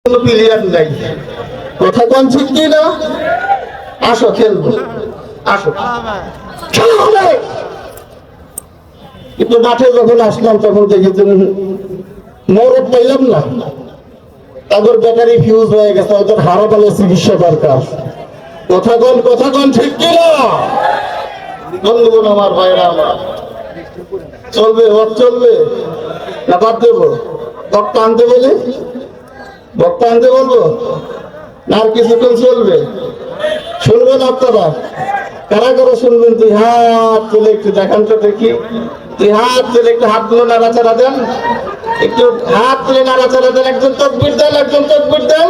Player নাই, কথা কোন ঠিক কি না? আসো খেলবো, আসো খেলা হবে। কিন্তু মাঠে যখন আসলাম তখন দেখি মরদ পাইলাম না, তাদের ব্যাটারি ফিউজ হয়ে গেছে, ওদের হারাপালে চিকিৎসা দরকার। কথা কোন ঠিক কি না? বন্ধুগণ আমার, ভাইরা আমার, চলবে চলবে না বাদ দেবো? বক্তা আনতে বলে বক্তা আনতে বলবো না আর কিছুক্ষণ চলবে? শুনবেন আপনারা? কারা কারা শুনবেন? তুই হাত তুলে একটু দেখান তো দেখি। তুই হাত তুলে একটু হাতগুলো নাড়াচাড়া দেন, একটু হাত তুলে নাড়াচাড়া দেন। একজন তকবীর দেন, একজন তকবীর দেন।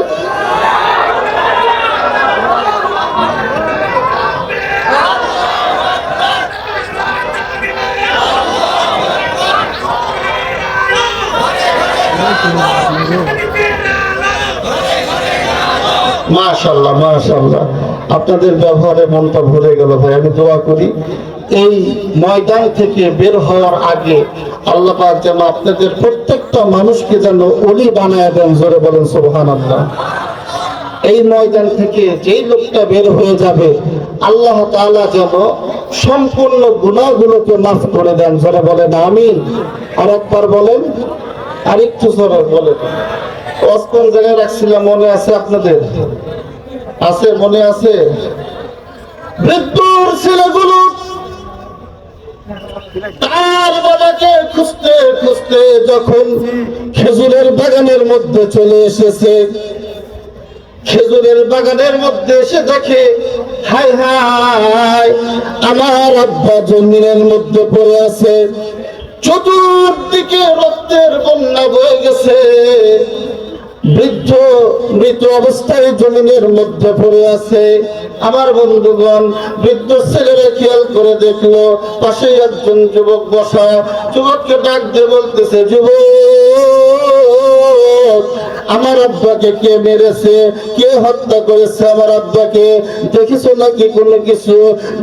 মাশাআল্লাহ মাশাআল্লাহ, আপনাদের ব্যবহারে মনটা ভরে গেল ভাই। আমি দোয়া করি এই ময়দান থেকে বের হওয়ার আগে আল্লাহ পাক যেন আপনাদের প্রত্যেকটা মানুষকে যেন ওলি বানায় দেন। জোরে বলেন সুবহানাল্লাহ। এই ময়দান থেকে যেই লোকটা বের হয়ে যাবে আল্লাহ তাআলা যেন সম্পূর্ণ গুনাহগুলোকে মাফ করে দেন। জোরে বলেন আমিন। আর একবার বলেন, আরেকটু জোরে বলেন। কোন জায়গায় রাখছিলাম মনে আছে আপনাদের? আছে, মনে আছে? বৃদ্ধর ছেলেগুলো তার বাবাকে খুঁজতে খুঁজতে যখন খেজুরের বাগানের মধ্যে চলে এসেছে, খেজুরের বাগানের মধ্যে এসে দেখে হায় হায় আমার আব্বা জমিনের মধ্যে পড়ে আছে, চতুর্দিকে রক্তের বন্যা বয়ে গেছে, বৃদ্ধ মৃত অবস্থায় জমিনের মধ্যে পড়ে আছে। আমার বন্ধুগণ বৃদ্ধ ছেলেরা খেয়াল করে দেখলো পাশে একজন যুবক বসা। যুবককে ডাক দিয়ে বলতেছে, যুবক আমার আব্বাকে কে মেরেছে, কে হত্যা করেছে আমার আব্বাকে, দেখেছো নাকি কোনো কিছু?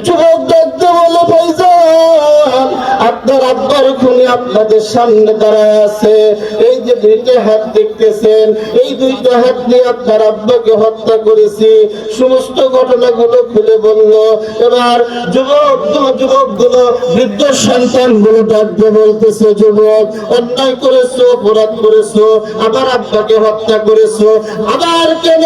যুবক ডাক দিয়ে বলে, ভাইজান আপনার আব্বার খুনি আপনাদের সামনে দাঁড়ায় আছে, এই যে দুইটা হাত দেখতেছেন, এই দুইটা হাত দিয়ে আপনার আব্বাকে হত্যা করেছি। সমস্ত ঘটনাগুলো খুলে বলল। এবার যুবকগুলো বৃদ্ধ সন্তানগুলো ডাকতে বলতেছে, যুবক অন্যায় করেছো, অপরাধ করেছো, আমার আব্বাকে হত্যা করেছো, আবার কেন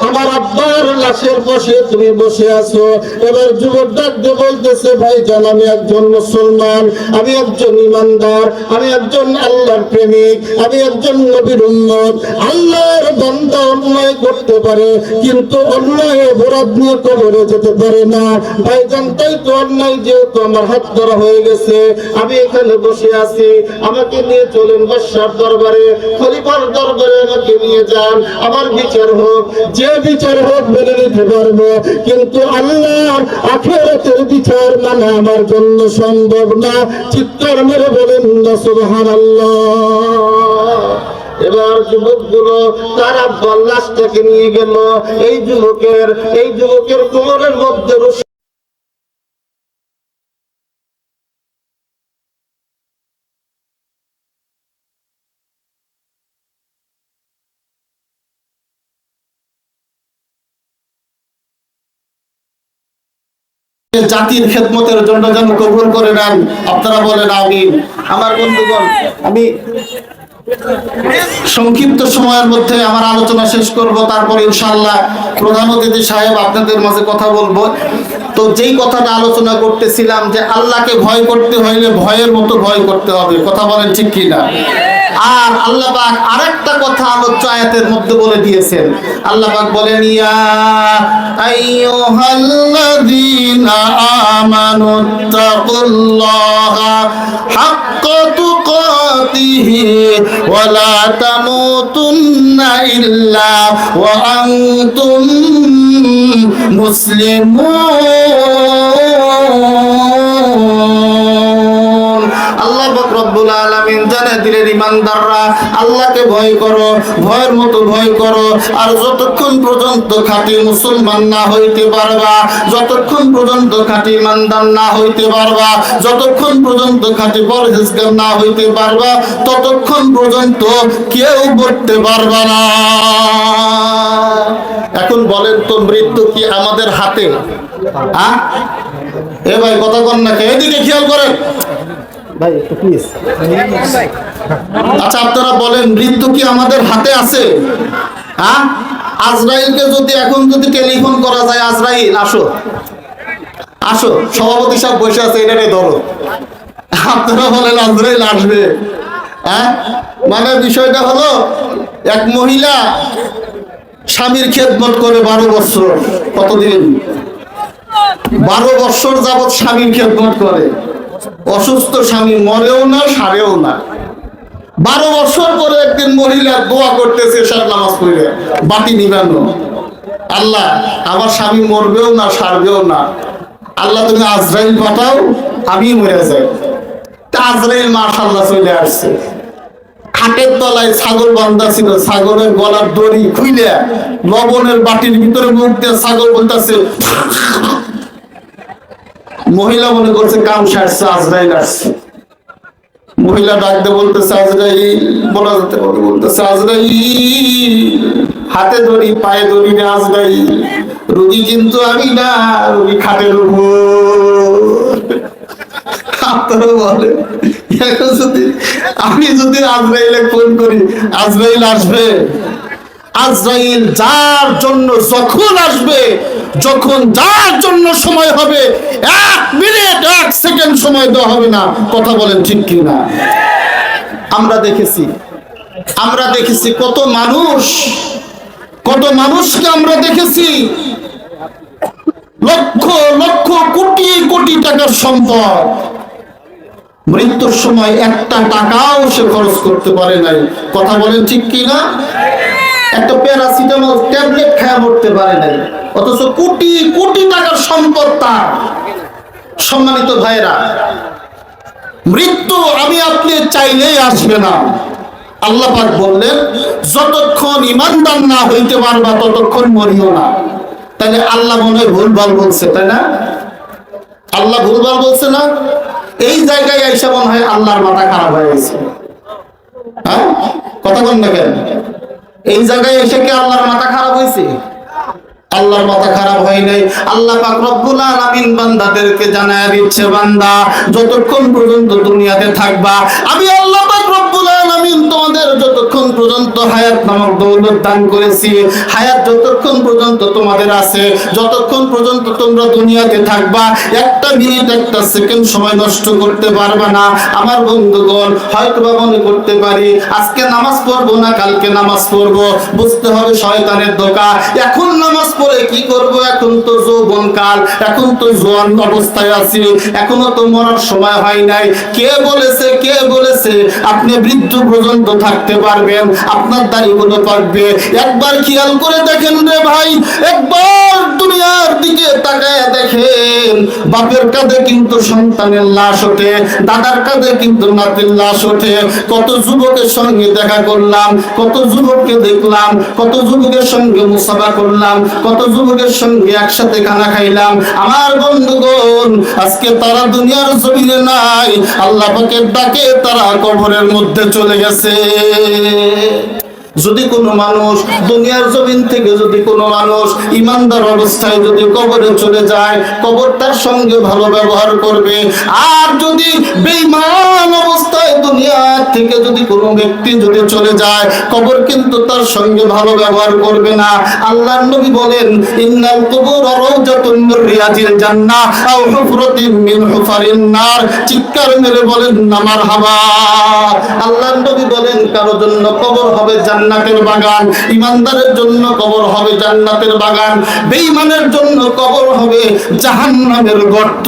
আমার আব্বার লাশের পাশে তুমি বসে আছো? এবার যুবক ডাকতে বলতেছে, ভাইজান আমি একজন মুসলমান, আমি একজন ইমানদার, আমি একজন আল্লাহর প্রেমিক, আমি একজন নবীর উম্মত। আল্লাহর বান্দা অন্যায় করতে পারে কিন্তু অন্যায় অপরাধ নিয়ে কবরে যেতে পারে না। ভাইজান তাই তো অন্যায় যেহেতু আমার হাত ধরা হয়ে গেছে, আমি এখানে বসে আছি, আমাকে নিয়ে চলেন বাদশার দরবারে, খলিফার দরবারে আমাকে নিয়ে যান, আমার বিচার হোক, যে বিচার হোক মেনে নিতে পারবো, কিন্তু আল্লাহর আখিরাতের বিচার মানা আমার জন্য সম্ভব না। চিৎকার মেরে বলেন না সুবহানাল্লাহ। এবার যুবকগুলো তার আব্বার লাশটাকে নিয়ে গেল। এই যুবকের কোমরের মধ্যে জাতির খেদমতের জন্য যেন কবুল করে নেন। আপনারা বলেন আমিন। আমার বন্ধুগণ, আমি সংক্ষিপ্ত সময়ের মধ্যে আমার আলোচনা শেষ করব, তারপর ইনশাআল্লাহ প্রধান অতিথি সাহেব আপনাদের মাঝে কথা বলবো। তো যেই কথাটা আলোচনা করতেছিলাম যে আল্লাহকে ভয় করতে হইলে ভয়ের মতো ভয় করতে হবে। কথা বলেন ঠিক কিনা? আর আল্লাহ পাক আরেকটা কথা আলোচ্য আয়াতের মধ্যে বলে দিয়েছেন। আল্লাহ পাক বলেন, ইয়া আইয়ুহাল্লাযীনা আমানুত্তাকুল্লাহা হাক্কা তুকাতিহি ওয়া লা তামুতুন্না ইল্লা ওয়া আনতুম মুসলিমুন। আল্লাহ পাক রব্বুল আলামিন জানিয়ে দিলেন ইমানদাররা আল্লাহকে ভয় করো, ভয়ের মতো ভয় করো। আর যতক্ষণ পর্যন্ত খাঁটি মুসলমান না হইতে পারবা, যতক্ষণ পর্যন্ত খাঁটি ইমানদার না হইতে পারবা, যতক্ষণ পর্যন্ত খাঁটি পরহেজগার না হইতে পারবা, ততক্ষণ পর্যন্ত কেউ করতে পারবা না। এখন বলেন তো, মৃত্যু কি আমাদের হাতে? এ ভাই কথা কন না, এদিকে খেয়াল করেন ভাই একটু প্লিজ। আচ্ছা আপনারা বলেন, মৃত্যু কি আমাদের হাতে আছে? আজরাইলকে যদি এখন যদি টেলিফোন করা যায়, আজরাইল আসো আসো, সভাপতি সাহেব বসে আছে, এটাকে ধরো, আপনারা বলেন আজরাইল আসবে? মানে বিষয়টা হলো, এক মহিলা স্বামীর খেদমত করে 12 বছর, কতদিন? 12 বছর যাবৎ স্বামীর খেদমত করে, অসুস্থ স্বামী, মরেও না সারেও না। 12 বছর পরে একদিন মহিলা দোয়া করতেছে, এশার নামাজ পড়ে, বাতি নিবানো, আল্লাহ আমার স্বামী মরবেও না সারবেও না, আল্লাহ তুমি আজরাইল পাঠাও, আমি মরে যাই। আজরাইল মাশাআল্লাহ চলে আসছে। খাটের তলায় ছাগল বান্ধা ছিল, ছাগলের গলার দড়ি খুইলে লবণের বাটির ভিতরে মুখ দিয়ে ছাগল বলতেছে। মহিলা মনে করছে কাম সারছে, আজরাইল আসছে। মহিলা ডাকতে বলতেছে আজরাইল, বলা যেতে বলতেছে আজরাইল, হাতে দড়ি পায়ে দড়ি না আজরাইল, রোগী কিন্তু আমি না, রোগী খাটের উপর। আপনারা বলে এখন যদি আমি যদি আজরাইলে ফোন করি, আজরাইল আসবে? আজরাইল যার জন্য যখন আসবে, যখন যার জন্য সময় হবে, 1 মিনিট 1 সেকেন্ড সময় দেওয়া হবে না। কথা বলেন ঠিক কি না? আমরা দেখেছি কত মানুষকে আমরা দেখেছি, লক্ষ লক্ষ কোটি কোটি টাকার সম্পদ, মৃত্যুর সময় 1টা টাকাও সে খরচ করতে পারে নাই। কথা বলেন ঠিক কি না? একটা প্যারাসিটামল ট্যাবলেট খেয়ে মরতে পারে নাই, অথচ কোটি কোটি টাকার সম্পদ তার। সম্মানিত ভাইরা, মৃত্যু আমি আপনি চাইলেই আসবে না। আল্লাহ পাক বললেন, যতক্ষণ ইমানদার না হইতে পারবা ততক্ষণ মরিও না। তাহলে আল্লাহ মনে হয় ভুলভাল বলছে, তাই না? আল্লাহ ভুলভাল বলছে না? এই জায়গায় আইসা মনে হয় আল্লাহর মাথা খারাপ হয়ে গেছে। কথা বল না কেন? এই জায়গায় এসে কি আল্লাহর মাথা খারাপ হয়েছে? আল্লাহর মাথা খারাপ হয় নাই। আল্লাহ পাক রব্বুল আলামিন বান্দাদেরকে জানায় দিচ্ছে, বান্দা যতক্ষণ পর্যন্ত দুনিয়াতে থাকবা, আমি আল্লাহ পাক রব্বুল আলামিন তোমাদের যতক্ষণ পর্যন্ত হায়াত নামক দৌলত দান করেছি, হায়াত যতক্ষণ পর্যন্ত তোমাদের আছে, যতক্ষণ পর্যন্ত তোমরা দুনিয়াতে থাকবা, 1টা মিনিট 1টা সেকেন্ড সময় নষ্ট করতে পারবা না। আমার বন্ধুগণ, হয়তো বা মনে করতে পারি আজকে নামাজ পড়বো না, কালকে নামাজ পড়বো, বুঝতে হবে শয়তানের ধোঁকা। এখন নামাজ পড়ে কি করব? এখন তো যৌবনকাল, এখন তো জোয়ান অবস্থায় আছি, এখনো তো মরার সময় হয় নাই। কে বলেছে আপনি বৃদ্ধ পর্যন্ত থাকতে পারবেন, আপনার দাড়িগুলো পাকবে? একবার খেয়াল করে দেখেন রে ভাই, একবার দুনিয়ার দিকে তাকায় দেখেন, বাপের কাঁধে কিন্তু সন্তানের লাশ ওঠে, দাদার কাঁধে কিন্তু নাতির লাশ ওঠে। কত যুবকের সঙ্গে দেখা করলাম, কত যুবককে দেখলাম, কত যুবকের সঙ্গে মুসাফা করলাম, কত যুবকের সঙ্গে একসাথে খানা খাইলাম। আমার বন্ধুগণ, আজকে তারা দুনিয়ার জমিনে নাই, আল্লাহ পাকের ডাকে তারা কবরের মধ্যে চলে গেছে। যদি কোনো মানুষ দুনিয়ার জমিন থেকে, যদি কোনো মানুষ ইমানদার অবস্থায় যদি কবরে চলে যায়, কবর তার সঙ্গে ভালো ব্যবহার করবে। আর যদি বেঈমান অবস্থায় দুনিয়া থেকে যদি কোনো ব্যক্তি যদি চলে যায়, কবর কিন্তু তার সঙ্গে ভালো ব্যবহার করবে না। আল্লাহর নবী বলেন, ইন্নাল কুবুর রাউজাতুন মির রিয়াজিল জান্নাহ আও হুফরাতুম মিন হুফারিন নার। চিৎকার মেরে বলেন না মারহাবা। আল্লাহর নবী বলেন, কারো জন্য কবর হবে জান্নাত, জান্নাতের বাগান, ইমানদারের জন্য কবর হবে জান্নাতের বাগান, বেঈমানের জন্য কবর হবে জাহান্নামের গর্ত।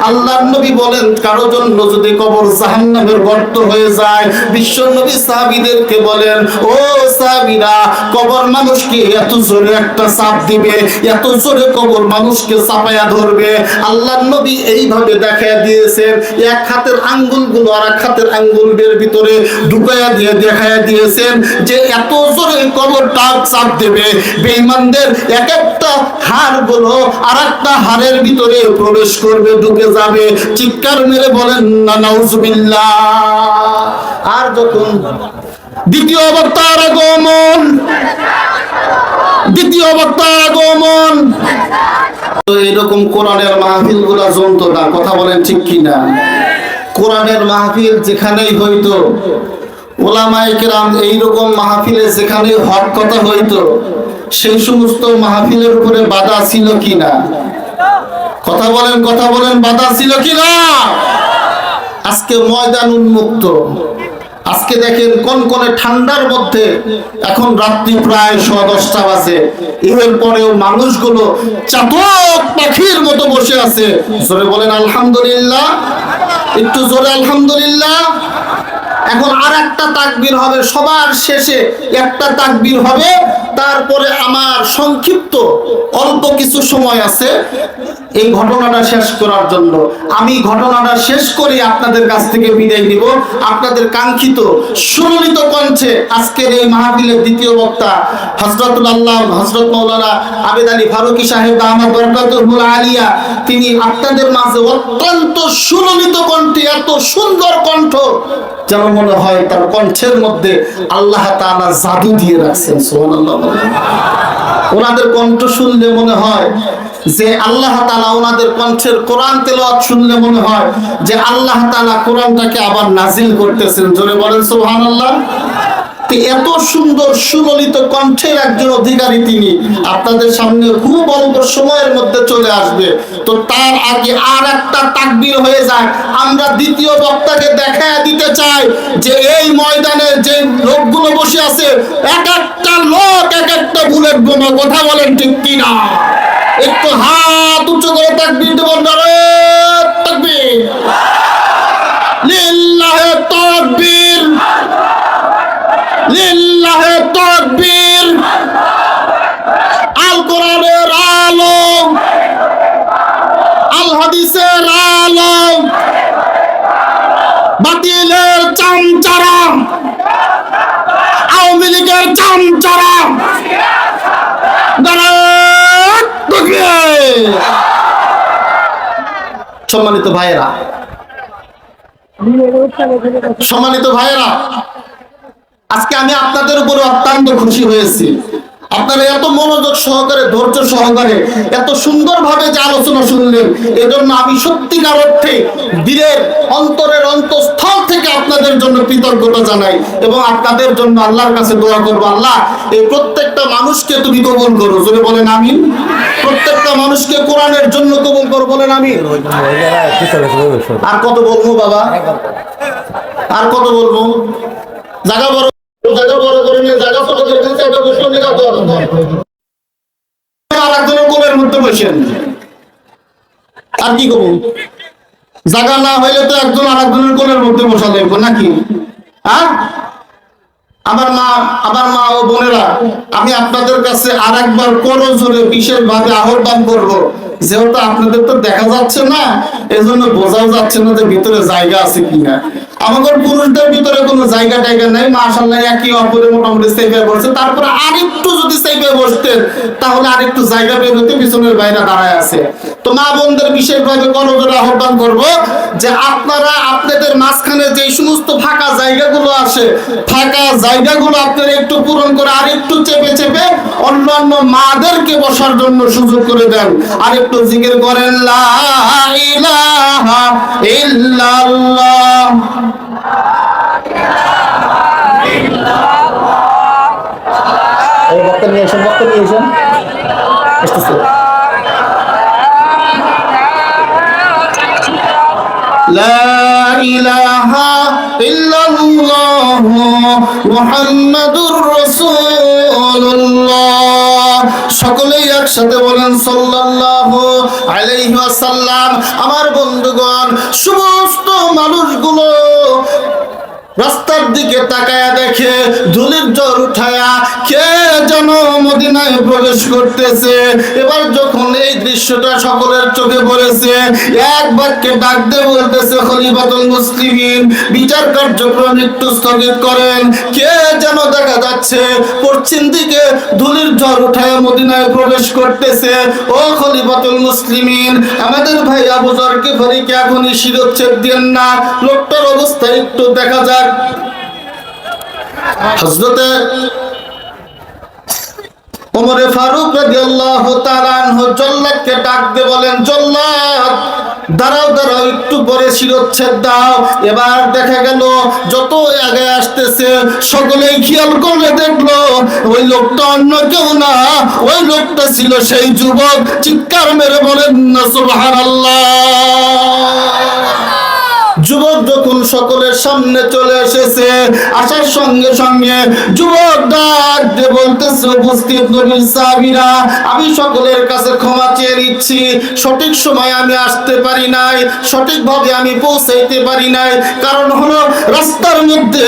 আল্লাহর নবী বলেন কারো জন্য যদি কবর জাহান্নামের গর্ত হয়ে যায়, বিশ্ব নবী সাহাবীদেরকে বলেন, ও সাহাবীরা, কবর মানুষকে এত জোরে একটা চাপ দিবে, এত জোরে কবর মানুষকে চাপায়া ধরবে। আল্লাহর নবী এইভাবে দেখায় দিয়েছেন, এক হাতের আঙ্গুলগুলো আর এক হাতের আঙ্গুলের ভিতরে ঢুকায়া দিয়ে দেখায়া দিয়েছেন যে এত জোরে কবরটা চাপ দেবে, বেঈমানদের এক একটা হাড়গুলো আর একটা হাড়ের ভিতরে প্রবেশ করবে, ঢুকে যাবে। চিৎকার মেরে বলেন না নাউজুবিল্লাহ। আর যখন দ্বিতীয় বক্তার আগমন, দ্বিতীয় বক্তার আগমন, তো এরকম কোরআনের মাহফিল গুলা জমতো না, কথা বলেন ঠিক কিনা? কোরআনের মাহফিল যেখানেই হইতো, ওলামায়ে কেরাম এইরকম মাহফিলে যেখানে হক কথা হইতো, সেই সমস্ত মাহফিলের উপরে বাধা ছিল কিনা? কথা বলেন, কথা বলেন, বাধা ছিল কিনা? আজকে ময়দান উন্মুক্ত। আজকে দেখেন কনকনে ঠান্ডার মধ্যে, এখন রাত্রি প্রায় 10:30 বাজে, এর পরেও মানুষগুলো চাতক পাখির মতো বসে আছে। জোরে বলেন আলহামদুলিল্লাহ, একটু জোরে আলহামদুলিল্লাহ। এখন আর একটা তাকবীর হবে, সবার শেষে একটা তাকবীর হবে, তারপরে আমার সংক্ষিপ্ত অল্প কিছু সময় আছে এই ঘটনাটা শেষ করার জন্য। আমি ঘটনাটা শেষ করে আপনাদের কাছ থেকে বিদায় নিব। আপনাদের কাঙ্ক্ষিত সুললিত কণ্ঠে আজকের এই মাহফিলের দ্বিতীয় বক্তা হযরতুল আল্লাহ হযরত মাওলানা আবেদ আলী ফারুকী সাহেব দামাত বরকাতুহুল আলিয়া, তিনি আপনাদের মাঝে অত্যন্ত সুললিত কণ্ঠে, এত সুন্দর কণ্ঠ যেন মনে হয় তার কণ্ঠের মধ্যে আল্লাহ তাআলা জাদু দিয়ে রাখছেন। সুবহানাল্লাহ। ওনাদের কণ্ঠ শুনলে মনে হয় যে আল্লাহ তাআলা, ওনাদের কণ্ঠের কোরআন তেলাওয়াত শুনলে মনে হয় যে আল্লাহ তাআলা কোরআনটাকে আবার নাজিল করতেছেন। জোরে বলেন সুবহানাল্লাহ। এত সুন্দর সুললিত কণ্ঠের একজন অধিকারী তিনি আপনাদের সামনে খুব অল্প সময়ের মধ্যে চলে আসবে। তো তার আগে আর একটা তাকবীর হয়ে যায়, আমরা দ্বিতীয় বক্তাকে দেখায় দিতে চাই যে এই ময়দানে যে লোকগুলো বসে আছে, এক একটা লোক এক একটা বুলেট বোমা। কথা বলেন ঠিক কিনা? একটু হাত উঁচু করে তাকবীর দেবেন, নারায়ে তাকবীর, লিল্লাহে তাকবীর, লিল্লাহে তাকবীর। আল কোরআনের আলো, আল হাদিসের আলো, বাতিলের চামচারা, আওয়ামী লীগের চামচারা, সম্মানিত ভাইয়েরা, সম্মানিত ভাইয়েরা, আজকে আমি আপনাদের উপরে অত্যন্ত খুশি হয়েছি। আপনারা এত মনোযোগ সহকারে, ধৈর্য সহকারে, এত সুন্দরভাবে যে আলোচনা শুনলেন, এজন্য আমি সত্যিকার অর্থে দিলের অন্তরের অন্তঃস্থল থেকে আপনাদের জন্য কৃতজ্ঞতা জানাই এবং আপনাদের জন্য আল্লাহর কাছে দোয়া করব, আল্লাহ এই প্রত্যেকটা মানুষকে তুমি কবুল করো। যদি বলেন আমিন। প্রত্যেকটা মানুষকে কোরআনের জন্য কবুল করো, বলেন আমিন। আর কত বলবো বাবা, আর কত বলবো? জায়গা বড়, জায়গা বড় করে নিয়ে জায়গা ছোট করে দিতে এটা দুশ্মনী কাজ। আরেকজনের কোলের মধ্যে বসেন, আর কি করবো? জায়গা না হইলে তো একজন আরেকজনের কোলের মধ্যে বসা লাগবে নাকি? হ্যাঁ, আমার মা ও বোনেরা, আমি আপনাদের কাছে আর একবার করজোরে বিশেষভাবে আহ্বান করব, যেহেতু আপনাদের তো দেখা যাচ্ছে না, এজন্য বোঝাও যাচ্ছে না যে ভিতরে জায়গা আছে কিনা। আমাদের পুরুষদের ভিতরে কোনো জায়গা টাইগা নাই, মাশাআল্লাহ একই অপরে মোটামুটি সেভে বসছে। তারপরে আরেকটু যদি সেভে বসতেন তাহলে আরেকটু জায়গা বের হতে পিছনের বাইরে দাঁড়ায় আছে। তো মা বোনদের বিশেষভাবে করজোরে আহ্বান করব যে আপনারা আপনাদের মাঝখানে যে সমস্ত ফাঁকা জায়গাগুলো আছে, ফাঁকা জায়গাগুলো আপনারা একটু পূরণ করে আরেকটু চেপে চেপে অন্যান্য মাদেরকে বসার জন্য সুযোগ করে দেন। আর একটু জিকির করেন লা ইলাহা ইল্লাল্লাহ। বক্তা নিয়ে এসেন, বক্তা নিয়ে এসেন। লা ইলাহা ইল্লাল্লাহ মুহাম্মাদুর রাসূলুল্লাহ। সকলেই একসাথে বলেন সাল্লাল্লাহু আলাইহি ওয়াসাল্লাম। আমার বন্ধুগণ, সমস্ত মানুষগুলো রাস্তার দিকে তাকায়া দেখে ধুলির জ্বর উঠায়া কে যেন মদিনায় প্রবেশ করতেছে। এবার যখন এই দৃশ্যটা সকলের চোখে পড়েছে, এক বাক্যে ডাক দিয়ে বলতেছে, খলিফাতুল মুসলিমিন, বিচার কার্যক্রম একটু স্থগিত করেন। কে যেন দেখা যাচ্ছে পশ্চিম দিকে ধুলির জ্বর উঠায়া মদিনায় প্রবেশ করতেছে। ও খলিফাতুল মুসলিমিন, আমাদের ভাই আবু যর গিফারিকে এখনই শিরচ্ছেদ দিয়েন না, লোকটার অবস্থা একটু দেখা যাক। হযরতে ওমর ফারুক রাদিয়াল্লাহু তাআলা আনহু জল্লাদকে ডাক দিয়ে বলেন, জল্লাদ দাঁড়াও দাঁড়াও, একটু পরে শিরচ্ছেদ দাও। এবার দেখা গেল যত আগে আসতেছে সকলেই খেয়াল করে দেখলো ওই লোকটা অন্য কেউ না, ওই লোকটা ছিল সেই যুবক। চিৎকার মেরে বলেন না সুবহানাল্লাহ। যুবক যখন সকলের সামনে চলে এসেছে, আসার সঙ্গে সঙ্গে যুবক ডাক দিয়ে বলতেছে, উপস্থিত নবীর সাহাবীরা, আমি সকলের কাছে ক্ষমা চেয়ে নিচ্ছি। সঠিক সময় আমি আসতে পারি নাই, সঠিকভাবে আমি পৌঁছাইতে পারি নাই। কারণ হলো রাস্তার মধ্যে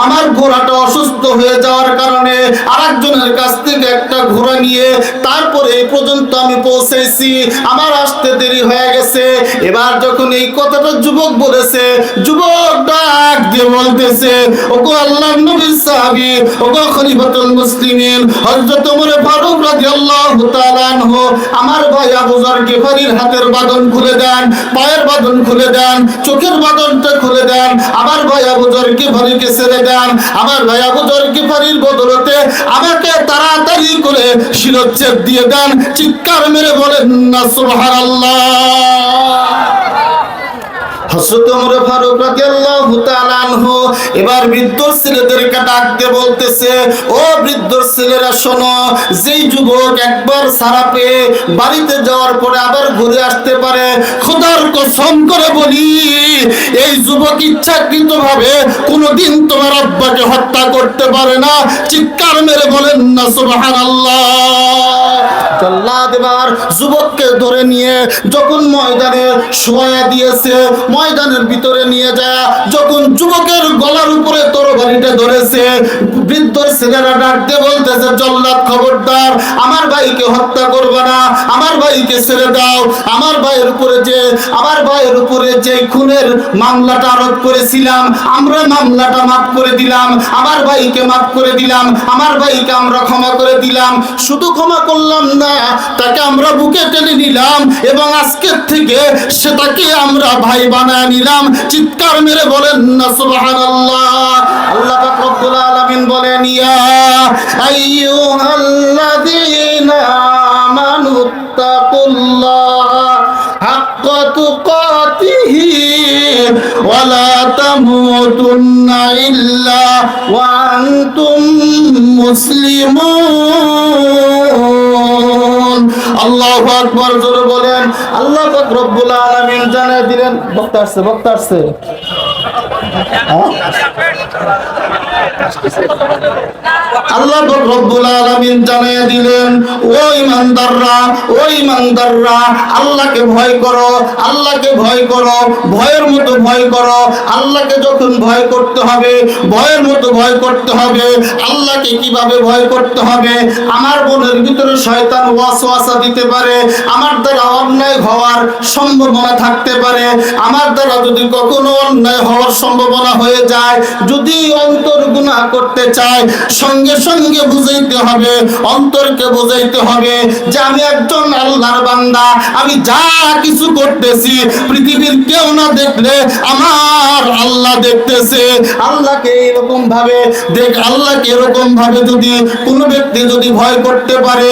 আমার ঘোড়াটা অসুস্থ হয়ে যাওয়ার কারণে আরেকজনের কাছ থেকে একটা ঘোড়া নিয়ে তারপরে এই পর্যন্ত আমি পৌঁছেছি, আমার আসতে দেরি হয়ে গেছে। এবার যখন এই কথাটা যুবক বলেছে, যুবক ডাক দিয়ে বলতেছে, ওগো আল্লাহর নবীর সাহাবী, ওগো খলিফাতুল মুসলিমিন হযরত ওমর ফারুক রাদিয়াল্লাহু তাআলা আনহু, আমার ভাই আবু যর গিফারির হাতের বাঁধন খুলে দেন, পায়ের বাঁধন খুলে দেন, চোখের বাঁধনটা খুলে দেন, আমার ভাই আবু যর গিফারিকে ছেড়ে দেন। আমার ভাই আবু যর গিফারির বদলতে আমাকে তাড়াতাড়ি করে শিরচ্ছেদ দিয়ে দেন। চিৎকার মেরে বলেন না সুবহানাল্লাহ। হযরত ওমর ফারুক রাদিয়াল্লাহু তাআলা আনহু এবার বৃদ্ধ ছেলেদেরকে ডাক দিয়ে বলতেছে, ও বৃদ্ধ ছেলেরা শোনো, যেই যুবক একবার সারা পেয়ে বাড়িতে যাওয়ার পরে আবার ঘুরে আসতে পারে, খোদার কসম করে বলি এই যুবক ইচ্ছাকৃতভাবে কোনোদিন তোমার আব্বাকে হত্যা করতে পারে না। চিৎকার মেরে বলেন না সুবহানাল্লাহ। জল্লাদ এবার যুবককে ধরে নিয়ে যখন ময়দানে শোয়া দিয়েছে, ময়দানের ভিতরে নিয়ে যায় যখন যুবকের গলার উপরে তরবারিটা ধরেছে, বৃদ্ধ ছেলেরা ডাক দিয়ে বলতেছে, জল্লাদ খবরদার, আমার ভাইকে হত্যা করবে না, আমার ভাইকে ছেড়ে দাও। আমার ভাইয়ের উপরে যে খুনের মামলাটা আরোপ করেছিলাম, আমরা মামলাটা মাফ করে দিলাম, আমার ভাইকে মাফ করে দিলাম, আমার ভাইকে আমরা ক্ষমা করে দিলাম। শুধু ক্ষমা করলাম না, তাকে আমরা বুকে টেনে নিলাম এবং আজকের থেকে সেটাকে আমরা ভাই বানায় নিলাম। চিৎকার মেরে বলেন না সুবহানাল্লাহ। আল্লাহ পাক রব্বুল আলামিন বলেন, ইয়া আইয়ুহাল্লাযীনা আমানুত্তাকুল্লাহা হাক্কা তুকাতিহি ওয়া লা তামুতুন্না ইল্লা ওয়া আনতুম মুসলিমুন। আল্লাহু আকবার। জোরে বলেন। আল্লাহ পাক রব্বুল আলামিন জানিয়ে দিলেন, বক্তা আসছে আল্লাহ পাক রব্বুল আলামিন জানিয়ে দিলেন, ও ইমানদাররা আল্লাহকে ভয় করো, আল্লাহকে ভয় করো, ভয়ের মতো ভয় করো। আল্লাহকে যখন ভয় করতে হবে, ভয়ের মতো ভয় করতে হবে। আল্লাহকে কিভাবে ভয় করতে হবে? আমার মনের ভিতরে শয়তান ওয়াসওয়াসা দিতে পারে, আমার দ্বারা অন্যায় হওয়ার সম্ভাবনা থাকতে পারে। আমার দ্বারা যদি কখনো অন্যায় হওয়ার সম্ভাবনা হয়ে যায়, যদি অন্তর গুনাহ করতে চায়, সঙ্গে সঙ্গে বুঝাইতে হবে, অন্তরকে বুঝাইতে হবে যে আমি একজন আল্লাহর বান্দা, আমি যা কিছু করতেছি পৃথিবীর কেউ না দেখলে আমার আল্লাহ দেখতেছে। আল্লাহকে এরকম ভাবে যদি কোনো ব্যক্তি যদি ভয় করতে পারে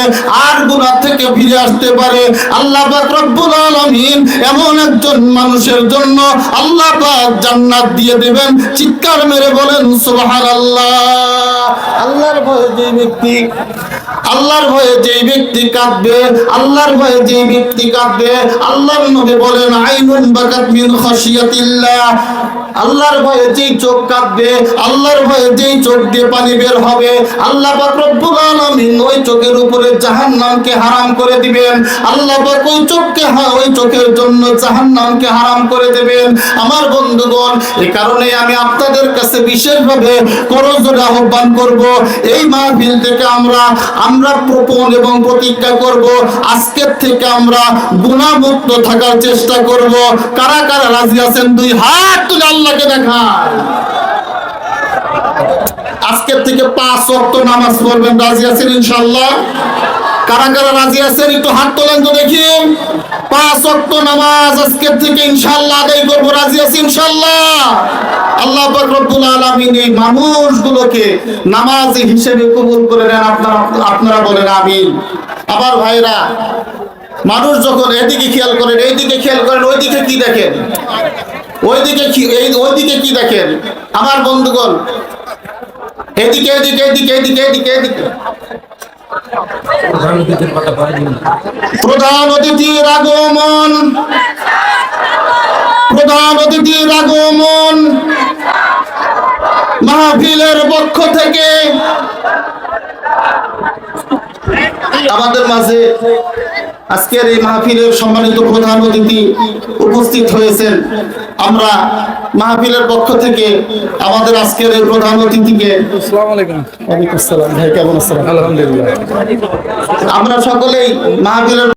আর গুনাহ থেকে ফিরে আসতে পারে, আল্লাহ পাক রব্বুল আলামিন এমন একজন মানুষের জন্য আল্লাহ পাক জান্নাত দিয়ে দেবেন। চিৎকার মেরে বলেন সুবহানাল্লাহ। আল্লাহর ভয়ে যে ব্যক্তি আল্লাহর ভয়ে যেই ব্যক্তি কাঁদবে, আল্লাহর ভয়ে যেই ব্যক্তি কাঁদবে, আল্লাহর নবী বলেন আইনুন বাকাত মিন খাশিয়াতিল্লাহ, আল্লাহর ভয়ে যেই চোখ কাঁদবে, আল্লাহর ভয়ে যেই চোখ দিয়ে পানি বের হবে, আল্লাহ পাক রব্বুল আলামিন ওই চোখের উপরে জাহান্নামকে হারাম করে দিবেন। আল্লাহ পাক ওই চোখের জন্য জাহান্নামকে হারাম করে দেবেন। আমার বন্ধুগণ, এই কারণে আমি আপনাদের কাছে বিশেষভাবে করজোড়ে আহ্বান করব, এই মাহফিল থেকে আমরা প্রপণ এবং প্রতিজ্ঞা করব, আজকের থেকে আমরা গুনাহমুক্ত থাকার চেষ্টা করব। কারা কারা রাজি আছেন দুই হাত তুলে আল্লাহকে দেখায়। আজকের থেকে 5 ওয়াক্ত নামাজ পড়বেন, রাজি আছেন ইনশাআল্লাহ? কারা কারা রাজি আছেন একটু হাত তোলেন তো দেখি। 5 ওয়াক্ত নামাজ আজকের থেকে ইনশাআল্লাহ আদায় করব, রাজি আছি ইনশাআল্লাহ? আল্লাহ পাক রব্বুল আলামিন এই মানুষগুলোকে নামাজি হিসেবে কবুল করে নেন। আপনারা বলেন আমিন। আবার ভাইরা, মানুষ যখন এদিকে খেয়াল করেন, এইদিকে খেয়াল করেন, ওইদিকে কি দেখেন? ওইদিকে কি দেখেন? আমার বন্ধুগণ, এদিকে এদিকে এদিকে এদিকে এদিকে এদিকে প্রধান অতিথির আগমন, প্রধান অতিথির আগমন মাহফিলের পক্ষ থেকে আমাদের মাঝে আজকের এই মাহফিলের সম্মানিত প্রধান অতিথি উপস্থিত হয়েছেন। আমরা মাহফিলের পক্ষ থেকে আমাদের আজকের এই প্রধান অতিথিকে, আসসালামু আলাইকুম। ওয়ালাইকুম আসসালাম। ভাই কেমন আছেন? আলহামদুলিল্লাহ। আমরা সকলেই মাহফিলের